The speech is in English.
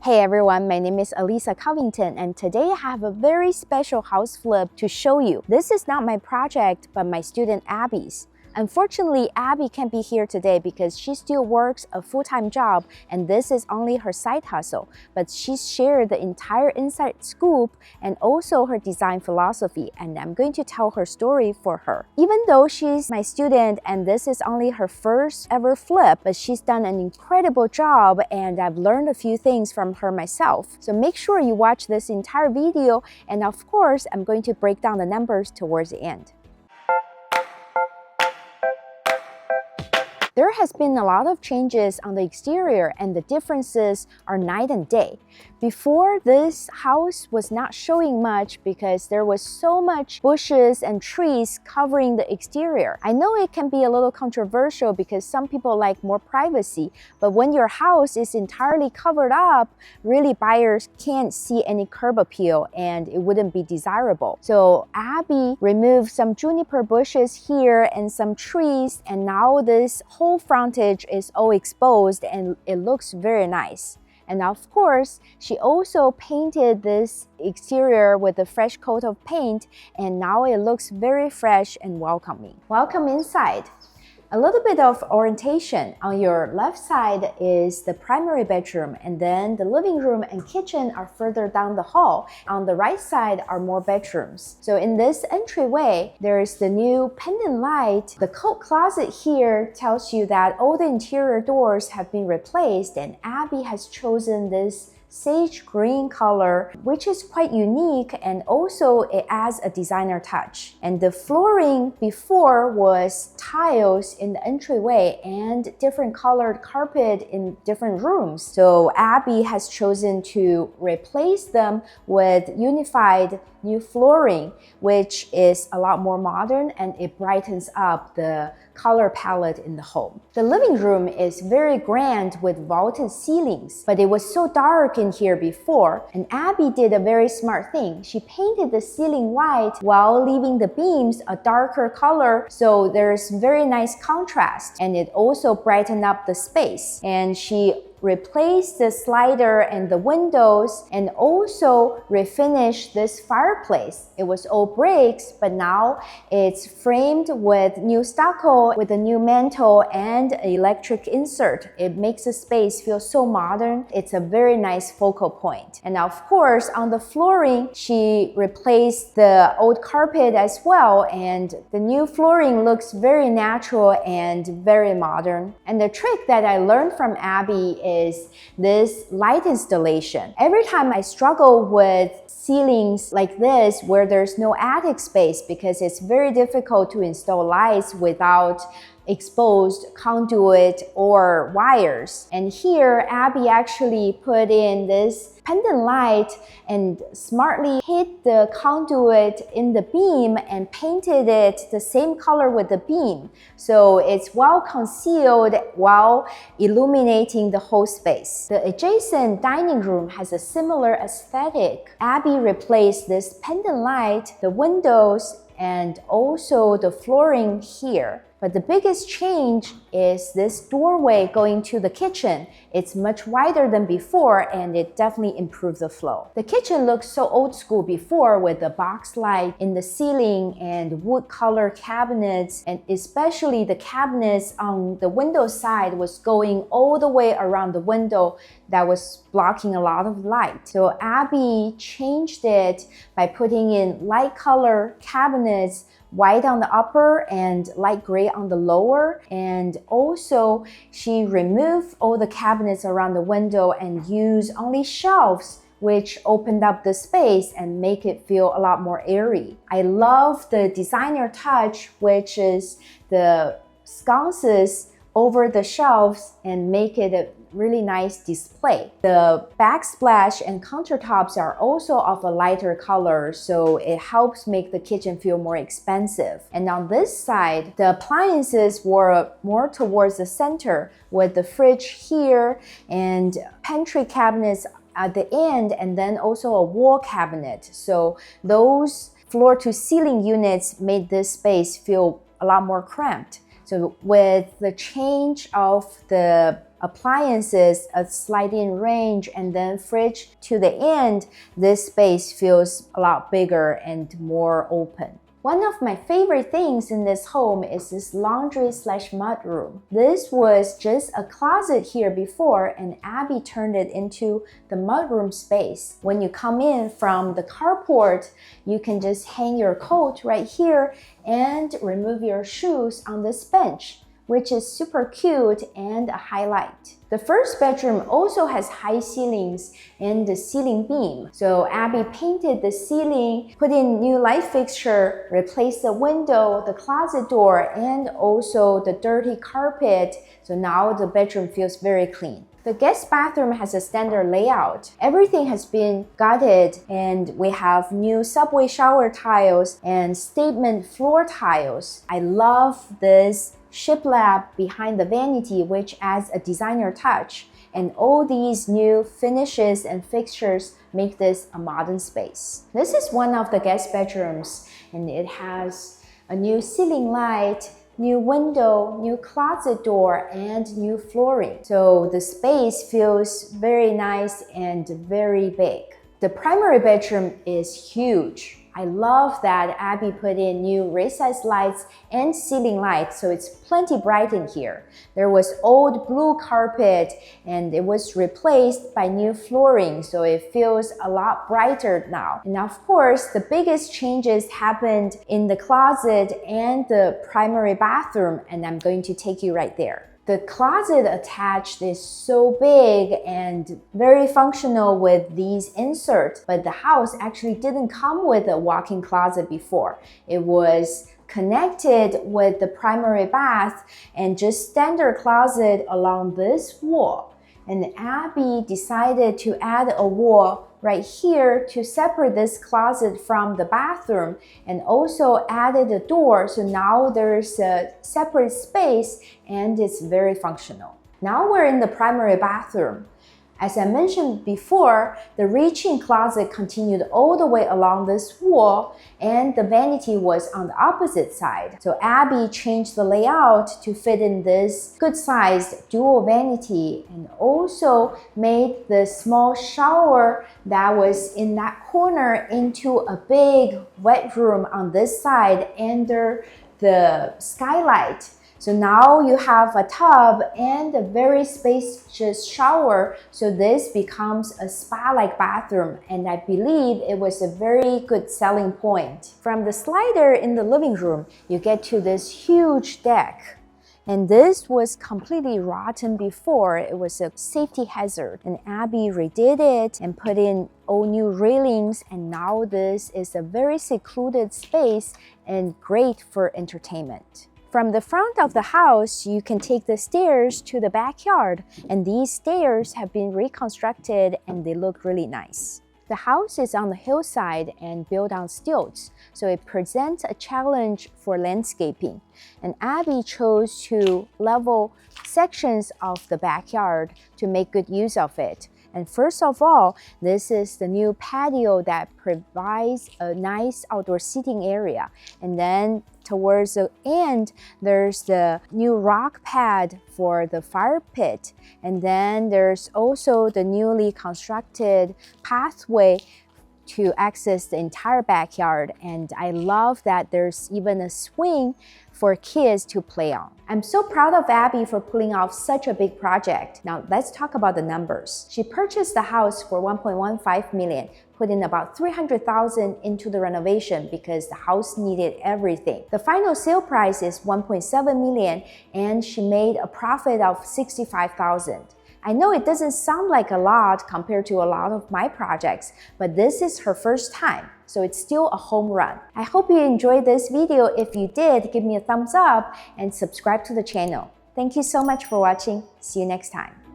Hey everyone, my name is Elisa Covington and today I have a very special house flip to show you. This is not my project, but my student Abby's. Unfortunately, Abby can't be here today because she still works a full-time job and this is only her side hustle. But she's shared the entire inside scoop and also her design philosophy, and I'm going to tell her story for her. Even though she's my student and this is only her first ever flip, but she's done an incredible job and I've learned a few things from her myself. So make sure you watch this entire video, and of course, I'm going to break down the numbers towards the end. There has been a lot of changes on the exterior and the differences are night and day. Before, this house was not showing much because there was so much bushes and trees covering the exterior. I know it can be a little controversial because some people like more privacy, but when your house is entirely covered up, really buyers can't see any curb appeal and it wouldn't be desirable. So Abby removed some juniper bushes here and some trees, and now this whole frontage is all exposed and it looks very nice. And of course, she also painted this exterior with a fresh coat of paint, and now it looks very fresh and welcoming. Welcome inside. A little bit of orientation. On your left side is the primary bedroom, and then the living room and kitchen are further down the hall. On the right side are more bedrooms. So in this entryway, there is the new pendant light. The coat closet here tells you that all the interior doors have been replaced, and Abby has chosen this sage green color, which is quite unique, and also it adds a designer touch. And the flooring before was tiles in the entryway and different colored carpet in different rooms. So Abby has chosen to replace them with unified new flooring, which is a lot more modern and it brightens up the color palette in the home. The living room is very grand with vaulted ceilings, but it was so dark in here before, and Abby did a very smart thing. She painted the ceiling white while leaving the beams a darker color, so there's very nice contrast, and it also brightened up the space. And she replaced the slider and the windows and also refinished this fireplace. It was all bricks, but now it's framed with new stucco with a new mantle and an electric insert. It makes the space feel so modern. It's a very nice focal point. And of course, on the flooring, she replaced the old carpet as well, and the new flooring looks very natural and very modern. And the trick that I learned from Abby is this light installation. Every time I struggle with ceilings like this where there's no attic space because it's very difficult to install lights without exposed conduit or wires. And here, Abby actually put in this pendant light and smartly hid the conduit in the beam and painted it the same color with the beam. So it's well concealed while illuminating the whole space. The adjacent dining room has a similar aesthetic. Abby replaced this pendant light, the windows, and also the flooring here. But the biggest change is this doorway going to the kitchen. It's much wider than before and it definitely improved the flow. The kitchen looked so old school before with the box light in the ceiling and wood color cabinets, and especially the cabinets on the window side was going all the way around the window that was blocking a lot of light. So Abby changed it by putting in light color cabinets, white on the upper and light gray on the lower, and also she removed all the cabinets around the window and used only shelves, which opened up the space and make it feel a lot more airy. I love the designer touch, which is the sconces over the shelves and make it a really nice display. The backsplash and countertops are also of a lighter color, so it helps make the kitchen feel more expansive. And on this side, the appliances were more towards the center with the fridge here and pantry cabinets at the end, and then also a wall cabinet. So those floor to ceiling units made this space feel a lot more cramped. So with the change of the appliances, a sliding range, and then fridge to the end, this space feels a lot bigger and more open. One of my favorite things in this home is this laundry/mudroom. This was just a closet here before, and Abby turned it into the mudroom space. When you come in from the carport, you can just hang your coat right here and remove your shoes on this bench, which is super cute and a highlight. The first bedroom also has high ceilings and the ceiling beam. So Abby painted the ceiling, put in new light fixture, replaced the window, the closet door, and also the dirty carpet. So now the bedroom feels very clean. The guest bathroom has a standard layout. Everything has been gutted, and we have new subway shower tiles and statement floor tiles. I love this shiplap behind the vanity, which adds a designer touch. And all these new finishes and fixtures make this a modern space. This is one of the guest bedrooms, and it has a new ceiling light, new window, new closet door, and new flooring. So the space feels very nice and very big. The primary bedroom is huge. I love that Abby put in new recessed lights and ceiling lights, so it's plenty bright in here. There was old blue carpet and it was replaced by new flooring, so it feels a lot brighter now. And of course, the biggest changes happened in the closet and the primary bathroom, and I'm going to take you right there. The closet attached is so big and very functional with these inserts, but the house actually didn't come with a walk-in closet before. It was connected with the primary bath and just standard closet along this wall. And Abby decided to add a wall right here to separate this closet from the bathroom, and also added a door, so now there's a separate space and it's very functional. Now we're in the primary bathroom. As I mentioned before, the reach-in closet continued all the way along this wall, and the vanity was on the opposite side. So Abby changed the layout to fit in this good-sized dual vanity, and also made the small shower that was in that corner into a big wet room on this side under the skylight. So now you have a tub and a very spacious shower, so this becomes a spa-like bathroom, and I believe it was a very good selling point. From the slider in the living room, you get to this huge deck. And this was completely rotten before. It was a safety hazard, and Abby redid it and put in all new railings, and now this is a very secluded space and great for entertainment. From the front of the house, you can take the stairs to the backyard, and these stairs have been reconstructed and they look really nice. The house is on the hillside and built on stilts, so it presents a challenge for landscaping. And Abby chose to level sections of the backyard to make good use of it. And first of all, this is the new patio that provides a nice outdoor seating area. And then towards the end, there's the new rock pad for the fire pit. And then there's also the newly constructed pathway to access the entire backyard. And I love that there's even a swing for kids to play on. I'm so proud of Abby for pulling off such a big project. Now let's talk about the numbers. She purchased the house for $1.15 million, put in about $300,000 into the renovation because the house needed everything. The final sale price is $1.7 million, and she made a profit of $65,000. I know it doesn't sound like a lot compared to a lot of my projects, but this is her first time, so it's still a home run. I hope you enjoyed this video. If you did, give me a thumbs up and subscribe to the channel. Thank you so much for watching. See you next time.